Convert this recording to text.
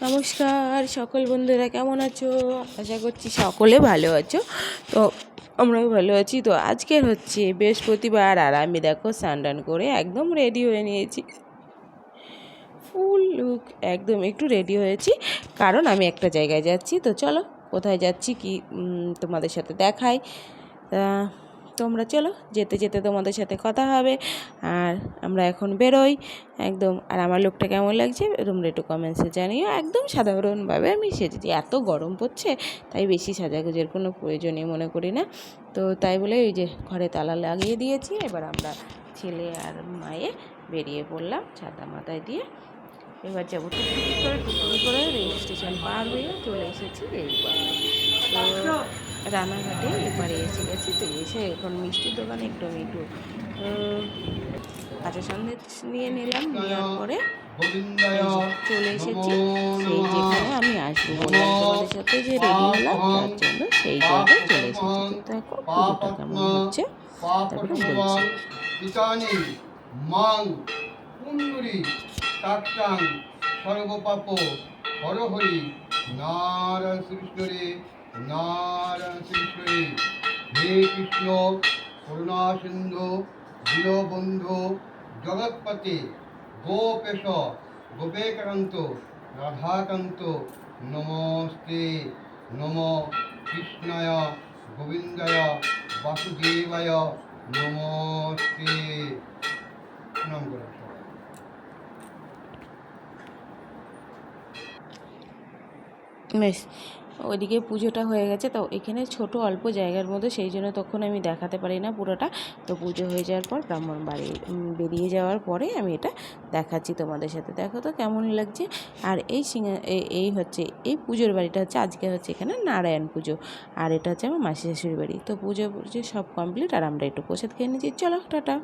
নমস্কার সকল বন্ধুরা, কেমন আছো? আশা করছি সকলে ভালো আছো। তো আমরাও ভালো আছি। তো আজকের হচ্ছে বৃহস্পতিবার, আর আমি দেখো স্নান করে একদম রেডি হয়ে নিয়েছি, ফুল লুক একদম একটু রেডি হয়েছি, কারণ আমি একটা জায়গায় যাচ্ছি। তো চলো কোথায় যাচ্ছি কি তোমাদের সাথে দেখাই। তা তোমরা চলো, যেতে যেতে তোমাদের সাথে কথা হবে। আর আমরা এখন বেরোই একদম। আর আমার লোকটা কেমন লাগছে তোমরা একটু কমেন্টসে জানিও। একদম সাধারণভাবে আমি সেজেছি, এত গরম পড়ছে তাই বেশি সাজাগুজের কোনো প্রয়োজনই মনে করি না। তো তাই বলে ওই যে ঘরে তালা লাগিয়ে দিয়েছি। এবার আমরা ছেলে আর মায়ে বেরিয়ে পড়লাম ছাতা মাথায় দিয়ে। এবার যাবো টুকটুকি করে রেল স্টেশন পার হয়ে চলে এসেছি রেলপথে। তো রানাঘাটে এপারে এসে গেছি। তো এসে এখন মিষ্টির দোকানে একটু কাঁচা সন্দেশ নিয়ে নিলাম। নেওয়ার পরে চলে এসেছি সেই যেখানে আমি আসবো বললাম তোমাদের সাথে, যে রেডি হলাম তার জন্য সেই জায়গায় চলে এসেছি। তো দেখো পুজোটা কেমন হচ্ছে তারপরে বলছি। সর্বপাপ হরহরি নারায়ণ শ্রীকৃষ্ণরে নারায়ণ শ্রীকৃষ্ণরে। হে কৃষ্ণ করুণা সিন্ধু দীনবন্ধু জগৎপতি গোপেশ গোপেকান্ত রাধাকান্ত নমস্তে। নম কৃষ্ণায় গোবিন্দায় বাসুদেবায় নমস্তে। প্রণাম করা বেশ, ওইদিকে পুজোটা হয়ে গেছে। তো এখানে ছোট অল্প জায়গার মধ্যে, সেই জন্য তখন আমি দেখাতে পারি না পুরোটা। তো পুজো হয়ে যাওয়ার পর ব্রাহ্মণ বাড়ি বেরিয়ে যাওয়ার পরে আমি এটা দেখাচ্ছি তোমাদের সাথে। দেখো তো কেমন লাগছে। আর এই হচ্ছে এই পুজোর বাড়িটা হচ্ছে আজকে হচ্ছে এখানে নারায়ণ পুজো, আর এটা হচ্ছে আমার মাসি শাশুড়ি বাড়ি। তো পুজো সব কমপ্লিট, আর আমরা একটু প্রসাদ খেয়ে নিচ্ছি। চলো টাটা।